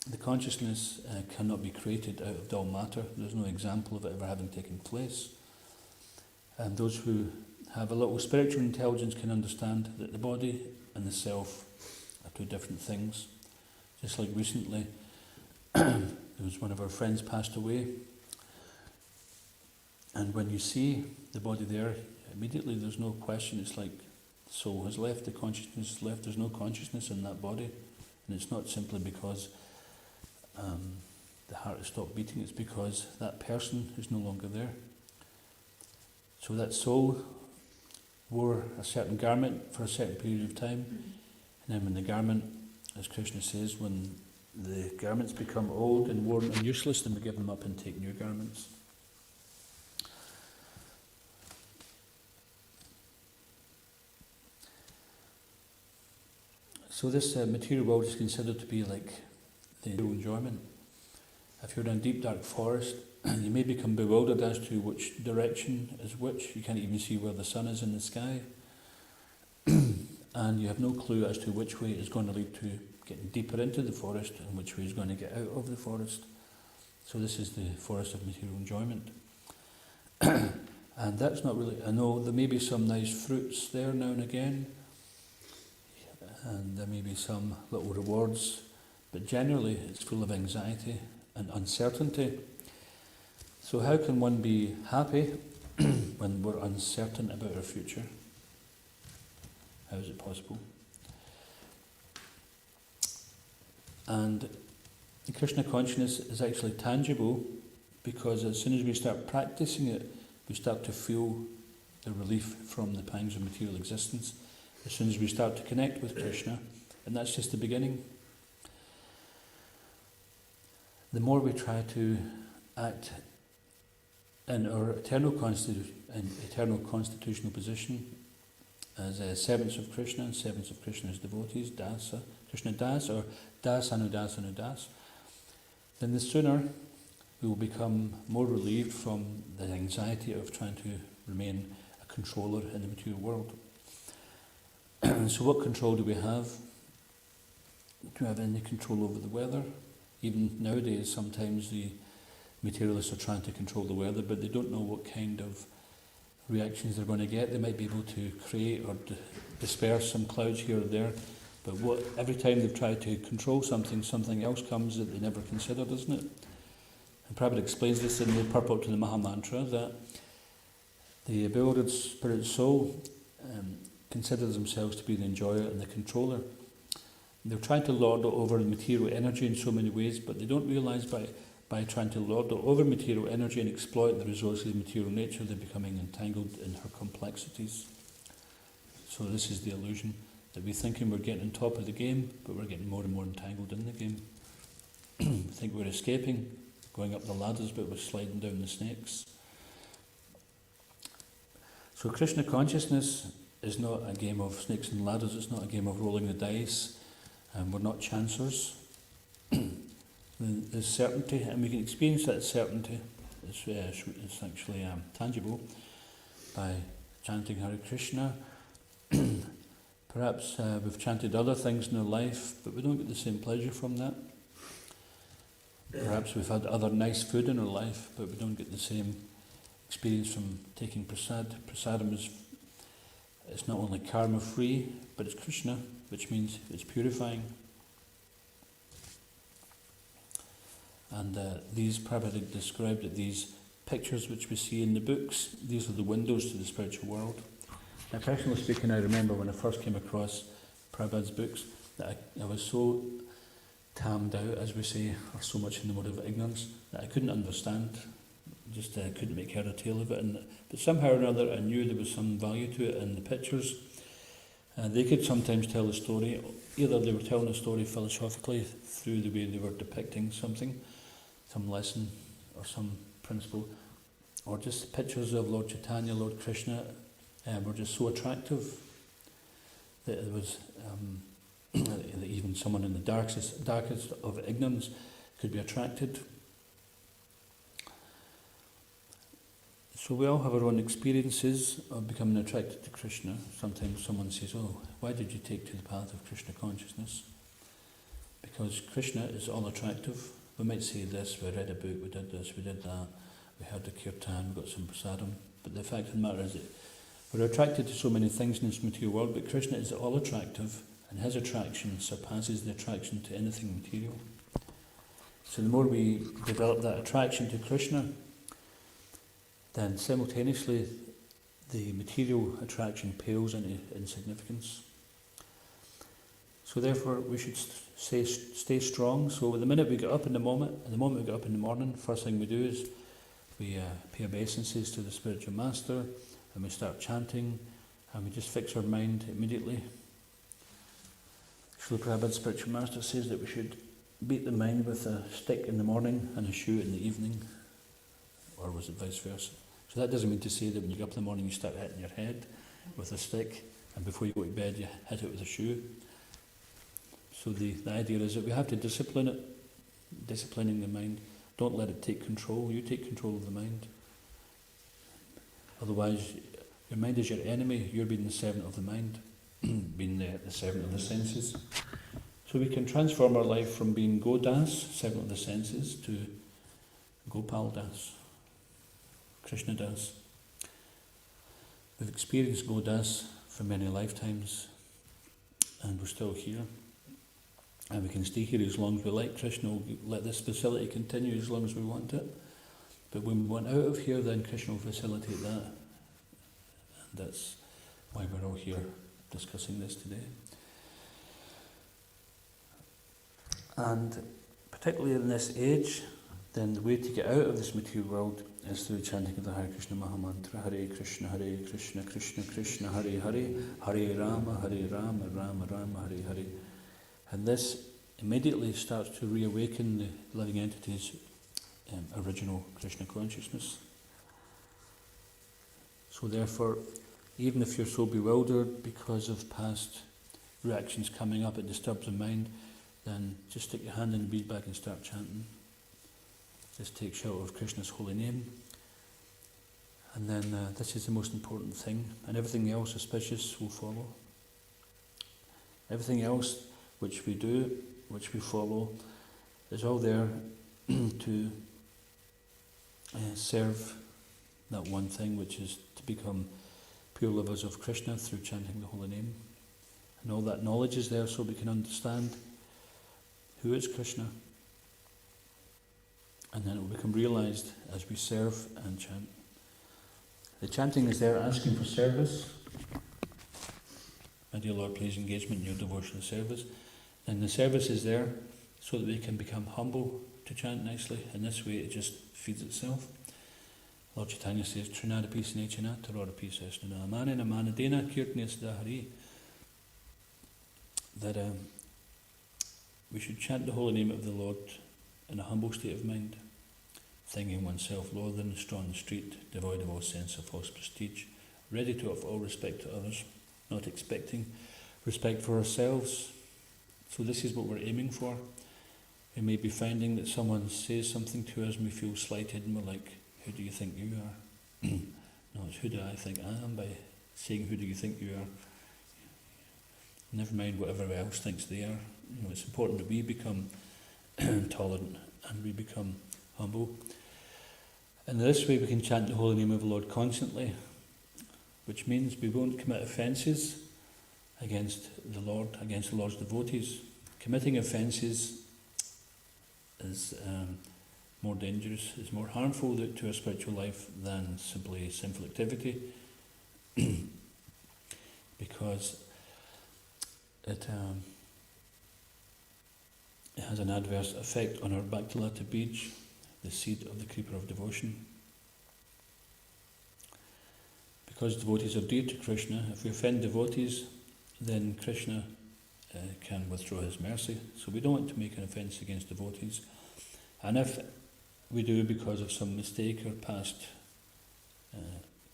the consciousness cannot be created out of dull matter. There's no example of it ever having taken place. And those who have a little spiritual intelligence can understand that the body and the self are two different things. Just like recently, there was one of our friends passed away, and when you see the body there, immediately there's no question. It's like the soul has left, the consciousness has left. There's no consciousness in that body, and it's not simply because the heart has stopped beating. It's because that person is no longer there. So that soul wore a certain garment for a certain period of time, and then when the garment, as Krishna says, when the garments become old and worn and useless, then we give them up and take new garments. So this material world is considered to be like the enjoyment. If you're in a deep dark forest, you may become bewildered as to which direction is which. You can't even see where the sun is in the sky. And you have no clue as to which way is going to lead to getting deeper into the forest and which way is going to get out of the forest. So this is the forest of material enjoyment. And that's not really, I know there may be some nice fruits there now and again, and there may be some little rewards, but generally it's full of anxiety and uncertainty. So how can one be happy when we're uncertain about our future? How is it possible? And the Krishna consciousness is actually tangible, because as soon as we start practicing it, we start to feel the relief from the pangs of material existence. As soon as we start to connect with Krishna, and that's just the beginning. The more we try to act in our eternal constitutional position as servants of Krishna and servants of Krishna's devotees, Dasa, Krishna Das or Das Anudas Anudas, then the sooner we will become more relieved from the anxiety of trying to remain a controller in the material world. So what control do we have? Do we have any control over the weather? Even nowadays, sometimes the materialists are trying to control the weather, but they don't know what kind of reactions they're going to get. They might be able to create or disperse some clouds here or there, but every time they've tried to control something, something else comes that they never considered, isn't it? And Prabhupada explains this in the purport to the Maha Mantra, that the bewildered spirit soul considers themselves to be the enjoyer and the controller. They're trying to lord over material energy in so many ways, but they don't realise by trying to lord over material energy and exploit the resources of material nature, they're becoming entangled in her complexities. So this is the illusion, that we're thinking we're getting on top of the game, but we're getting more and more entangled in the game. We think we're escaping, going up the ladders, but we're sliding down the snakes. So Krishna consciousness is not a game of snakes and ladders, it's not a game of rolling the dice, and we're not chancers. There's certainty, and we can experience that certainty. It's actually tangible by chanting Hare Krishna. Perhaps we've chanted other things in our life, but we don't get the same pleasure from that. Perhaps we've had other nice food in our life, but we don't get the same experience from taking prasad. Prasadam it's not only karma free, but it's Krishna, which means it's purifying. And these, Prabhupada described that these pictures which we see in the books, these are the windows to the spiritual world. Now, personally speaking, I remember when I first came across Prabhupada's books, that I was so tammed out, as we say, or so much in the mode of ignorance, that I couldn't understand. Just couldn't make head or tail of it. But somehow or another, I knew there was some value to it in the pictures. They could sometimes tell a story. Either they were telling a story philosophically through the way they were depicting something, some lesson or some principle, or just pictures of Lord Chaitanya, Lord Krishna, were just so attractive that it was that even someone in the darkest of ignorance could be attracted. So we all have our own experiences of becoming attracted to Krishna. Sometimes someone says, "Oh, why did you take to the path of Krishna consciousness?" Because Krishna is all attractive. We might say this, we read a book, we did this, we did that, we heard the kirtan, we got some prasadam. But the fact of the matter is that we're attracted to so many things in this material world, but Krishna is all attractive, and his attraction surpasses the attraction to anything material. So the more we develop that attraction to Krishna, then simultaneously the material attraction pales into insignificance. So therefore we should stay strong. So the minute we get up in the moment we get up in the morning, first thing we do is we pay obeisances to the spiritual master, and we start chanting, and we just fix our mind immediately. Srila Prabhupada's spiritual master says that we should beat the mind with a stick in the morning and a shoe in the evening, or was it vice versa? So that doesn't mean to say that when you get up in the morning you start hitting your head with a stick, and before you go to bed you hit it with a shoe. So the idea is that we have to discipline it, disciplining the mind. Don't let it take control. You take control of the mind. Otherwise, your mind is your enemy. You're being the servant of the mind, being the servant of the senses. So we can transform our life from being Godas, servant of the senses, to Gopal Das, Krishna Das. We've experienced Godas for many lifetimes, and we're still here. And we can stay here as long as we like. Krishna will let this facility continue as long as we want it. But when we want out of here, then Krishna will facilitate that. And that's why we're all here discussing this today. And particularly in this age, then the way to get out of this material world is through chanting of the Hare Krishna Mahamantra. Hare Krishna, Krishna Krishna, Hare Hare, Hare Rama, Rama Rama, Hare Hare. And this immediately starts to reawaken the living entity's original Krishna consciousness. So therefore, even if you're so bewildered because of past reactions coming up, it disturbs the mind, then just stick your hand in the bead bag and start chanting. Just take shelter of Krishna's holy name. And then this is the most important thing, and everything else auspicious will follow. Everything else which we do, which we follow, is all there to serve that one thing, which is to become pure lovers of Krishna through chanting the holy name. And all that knowledge is there so we can understand who is Krishna. And then it will become realized as we serve and chant. The chanting is there asking for service. My dear Lord, please engage me in your devotional service. And the service is there so that we can become humble to chant nicely. And this way it just feeds itself. Lord Chaitanya says, Trinadapi Snechana Tarodapi Sesnana Amana Namanadena Kirtnis Dahari. That we should chant the holy name of the Lord in a humble state of mind, thinking oneself lower than the straw on the street, devoid of all sense of false prestige, ready to offer all respect to others, not expecting respect for ourselves. So this is what we're aiming for. We may be finding that someone says something to us and we feel slighted and we're like, who do you think you are? No, it's who do I think I am by saying who do you think you are? Never mind whatever else thinks they are. It's important that we become tolerant and we become humble. And this way we can chant the holy name of the Lord constantly, which means we won't commit offences against the Lord's devotees. Committing offences is more dangerous, is more harmful to a spiritual life than simply sinful activity, because it has an adverse effect on our Bhaktilata Bij, the seed of the creeper of devotion. Because devotees are dear to Krishna, if we offend devotees, then Krishna can withdraw his mercy. So we don't want to make an offence against devotees. And if we do because of some mistake or past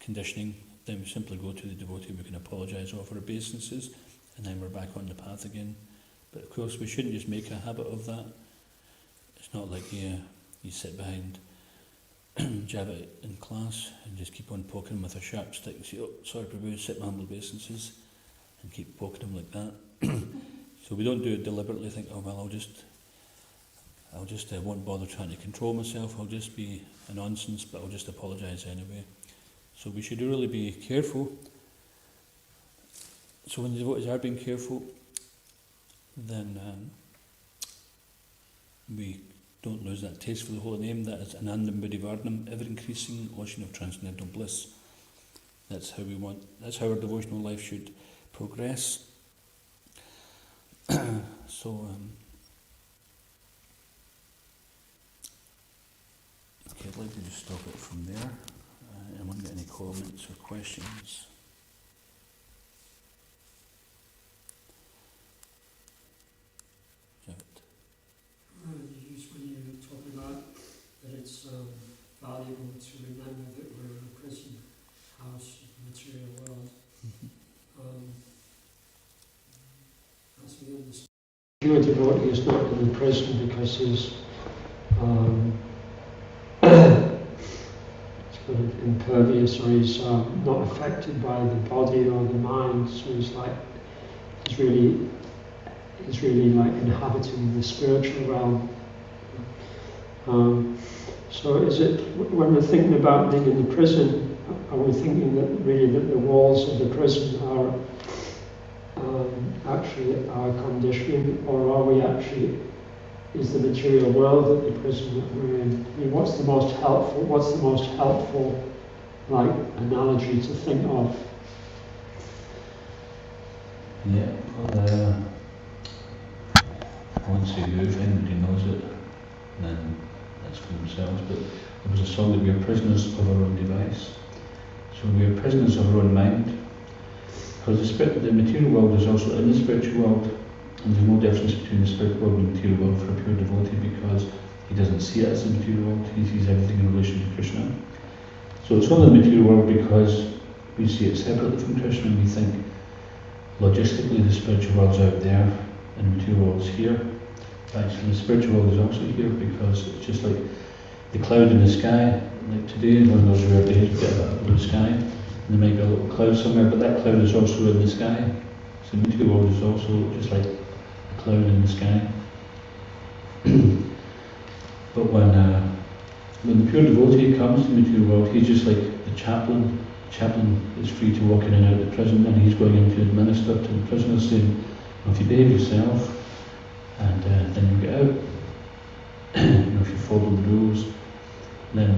conditioning, then we simply go to the devotee, we can apologise, offer obeisances, and then we're back on the path again. But of course we shouldn't just make a habit of that. It's not like you sit behind Java in class and just keep on poking him with a sharp stick and say, oh, sorry Prabhu, sit my humble obeisances, and keep poking him like that. So we don't do it deliberately, think, oh well, I'll just won't bother trying to control myself, I'll just be a nonsense, but I'll just apologise anyway. So we should really be careful. So when the devotees are being careful, then we don't lose that taste for the holy name. That is Anandam Buddhivardhanam, ever-increasing ocean of transcendental bliss. That's how our devotional life should progress. So, okay, I'd like to just stop it from there. I won't get any comments or questions. Just when you talk about that it's valuable to remember that we're in a prison house of the material world. As we understand pure devotee is not in the prison because he's sort of impervious, or he's not affected by the body or the mind. So he's really like inhabiting the spiritual realm. So is it, when we're thinking about being in the prison, are we thinking that really that the walls of the prison are actually our conditioning, or are we actually, is the material world that the prison that we're in? I mean, what's the most helpful like analogy to think of? Yeah, well, I won't say who, if anybody knows it, then that's for themselves, but there was a song that we are prisoners of our own device. So we are prisoners of our own mind, because the material world is also in the spiritual world, and there's no difference between the spiritual world and the material world for a pure devotee, because he doesn't see it as the material world, he sees everything in relation to Krishna. So it's only the material world because we see it separately from Krishna, and we think logistically the spiritual world's out there and the material world's here. Actually, the spiritual world is also here, because it's just like the cloud in the sky. Like today, one of those rare days, we get a blue sky, and there might be a little cloud somewhere, but that cloud is also in the sky. So the material world is also just like a cloud in the sky. But when the pure devotee comes to the material world, he's just like the chaplain. The chaplain is free to walk in and out of the prison, and he's going in to administer to the prisoners, saying, if you behave yourself, and then you get out. If you follow the rules, then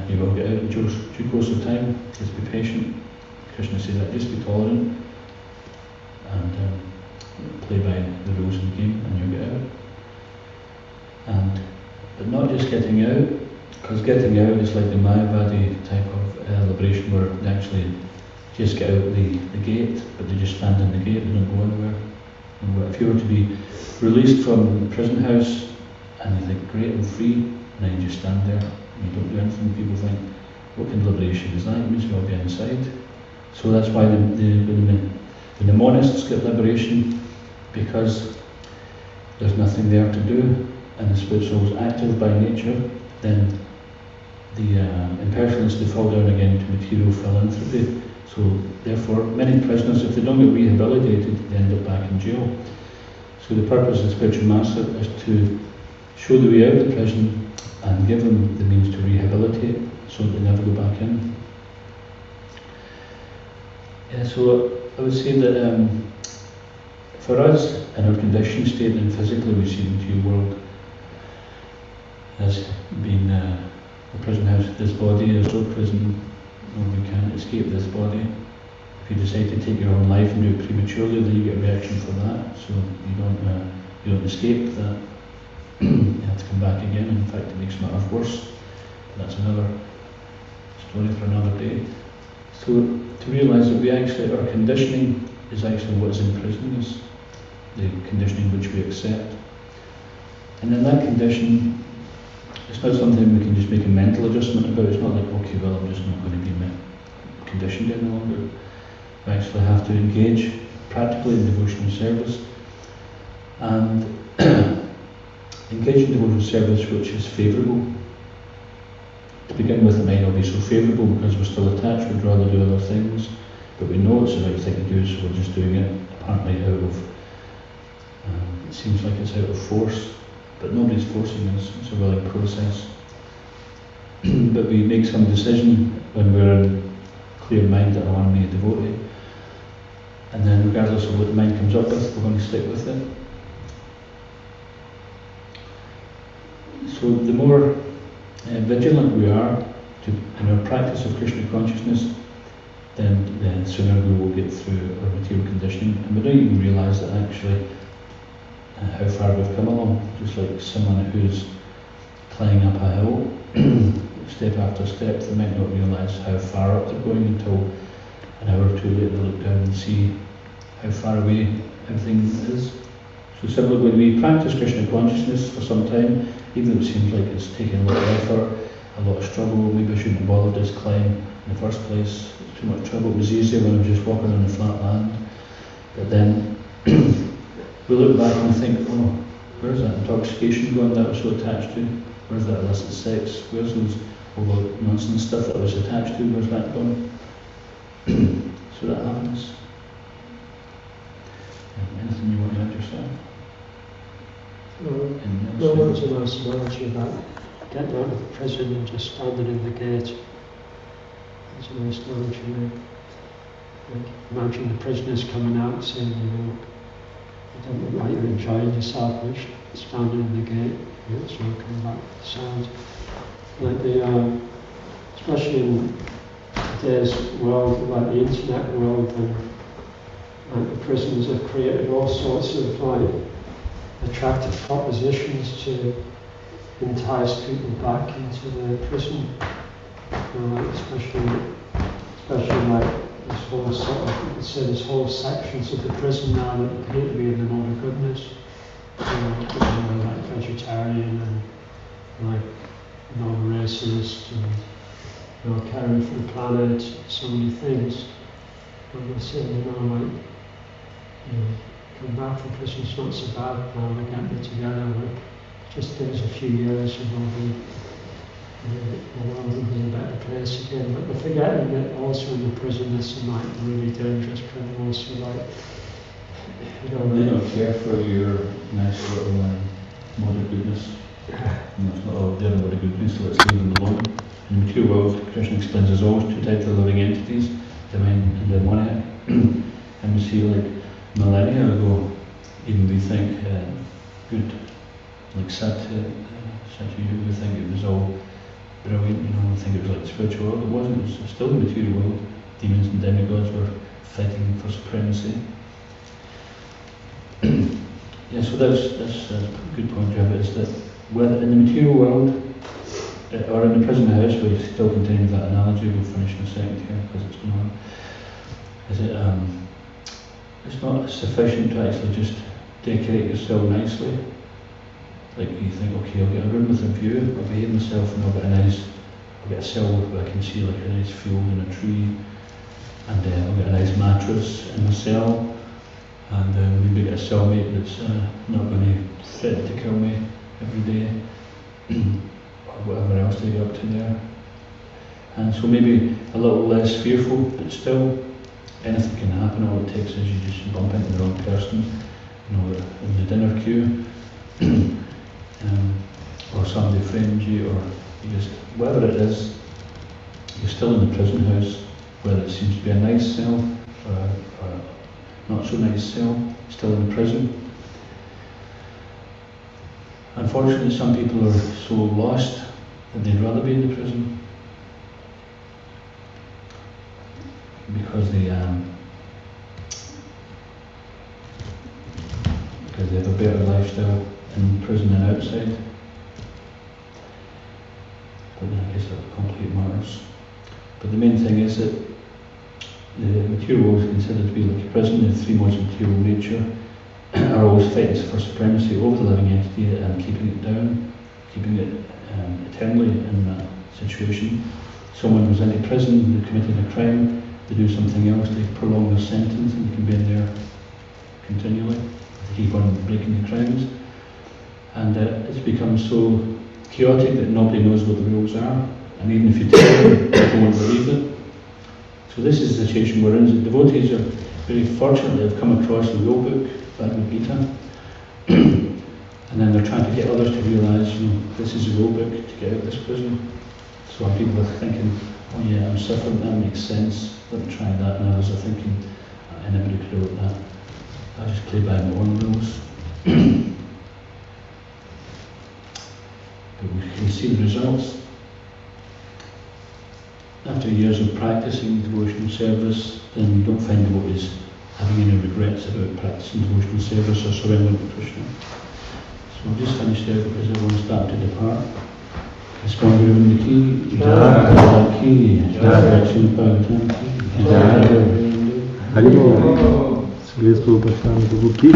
you will get out in due course of time. Just be patient. Krishna says that, just be tolerant and play by the rules of the game, and you'll get out. But not just getting out, because getting out is like the Mayavadi type of liberation, where they actually just get out the gate, but they just stand in the gate, they don't go anywhere. And if you were to be released from the prison house, and you think, great, I'm free, and then you just stand there, and you don't do anything, people think, what kind of liberation is that? It means you'll be inside. So that's why when the monists get liberation, because there's nothing there to do, and the spirit soul is active by nature, then the impersonalists, they fall down again to material philanthropy. So therefore, many prisoners, if they don't get rehabilitated, they end up back in jail. So the purpose of the spiritual master is to show the way out of the prison and give them the means to rehabilitate, so that they never go back in. Yeah, so I would say that for us, in our conditioned state, and physically we see the material world as being a prison house. This body is no prison. Nobody can escape this body. If you decide to take your own life and do it prematurely, then you get a reaction for that. So you don't escape that. You have to come back again. In fact, it makes matters worse. But that's another story for another day. So to realise that our conditioning is actually what is imprisoning us, the conditioning which we accept. And then that condition, it's not something we can just make a mental adjustment about. It's not like, okay, well, I'm just not going to be conditioned any longer. We actually have to engage practically in devotional service, and engage in devotional service which is favourable. To begin with, it might not be so favourable because we're still attached, we'd rather do other things, but we know it's the right thing to do, so we're just doing it, apparently out of, it seems like it's out of force, but nobody's forcing us, it's a willing process. But we make some decision when we're in clear mind that I want to be a devotee, and then regardless of what the mind comes up with, we're going to stick with it. So the more vigilant we are in our practice of Krishna consciousness, then the sooner we will get through our material conditioning, and we don't even realise that actually how far we've come along. Just like someone who's climbing up a hill, step after step, they might not realise how far up they're going until an hour or two later they look down and see how far away everything is. So similarly, when we practice Krishna consciousness for some time, even though it seems like it's taking a lot of effort, a lot of struggle, maybe I shouldn't have bothered this climb in the first place, it's too much trouble, it was easier when I was just walking on the flat land. But then we look back and think, oh, where's that intoxication gone that I was so attached to? Where's that illicit sex? Where's all the nonsense stuff that I was attached to? Where's that gone? So that happens. Anything you want to add yourself? No, that's a nice analogy about getting out of prison and just standing in the gate. That's a nice analogy there. Like, imagine the prisoners coming out and saying, I don't look like you're enjoying yourself much, standing in the gate, so come back to the sound. Like the, especially in today's world, like the internet world, and like the prisons have created all sorts of like attractive propositions to entice people back into the prison. Like especially like this whole sort of, you could say there's whole sections of the prison now that appear to be in the mode of goodness. Like vegetarian and like non-racist and caring for the planet, so many things. And they're saying, come back from prison, it's not so bad now, we're getting it together. Just give us a few years and the world will be a better place again. But they're forgetting that also in the prison there's some like really dangerous criminals who like, they don't care for your nice little mode of goodness. It's not all their mode of goodness, so let's leave them alone. In the material world, Krishna explains there's always two types of living entities, divine and demonic. And we see like millennia ago, even we think good, like Satya, we think it was all brilliant, we think it was like the spiritual world. It wasn't, it was still the material world. Demons and demigods were fighting for supremacy. Yeah, so that's a good point, Jeff, is that whether in the material world or in the prison house, we still continue that analogy, we'll finish in a second here because it's going on, is it's not sufficient to actually just decorate yourself nicely. Like you think, okay, I'll get a room with a view, I'll behave myself and I'll get a cell where I can see like a nice field and a tree, and I'll get a nice mattress in my cell, and maybe get a cellmate that's not going to threaten to kill me every day, or whatever else they get up to there. And so maybe a little less fearful, but still anything can happen. All it takes is you just bump into the wrong person, in the dinner queue, or somebody frames you, or you just, whatever it is, you're still in the prison house, whether it seems to be a nice cell or not so nice cell, still in prison. Unfortunately, some people are so lost that they'd rather be in the prison because they have a better lifestyle in prison than outside. But I guess that's complete matters. But the main thing is that the material world is considered to be like a prison. The three modes of material nature are always fighting for supremacy over the living entity and keeping it down, keeping it eternally in that situation. Someone who's in a prison, they committed a crime, they do something else, they prolong their sentence and they can be in there continually. They keep on breaking the crimes. And it's become so chaotic that nobody knows what the rules are. And even if you tell them, people won't believe it. So this is the situation we're in. Devotees are very fortunate they have come across the rule book, Bhagavad Gita. And then they're trying to get others to realise, this is a rule book to get out of this prison. So when people are thinking, oh yeah, I'm suffering, that makes sense, let me try that. And others are thinking, I never could have wrote that. I just play by my own rules. But we can see the results. After years of practicing devotional service, then you don't find devotees having any regrets about practicing devotional service or surrendering to Krishna. So we'll just finish there because everyone's starting to depart. Respond ki, Jai ki, Jai Srimad ki, Jai Hari Prabhupada ki.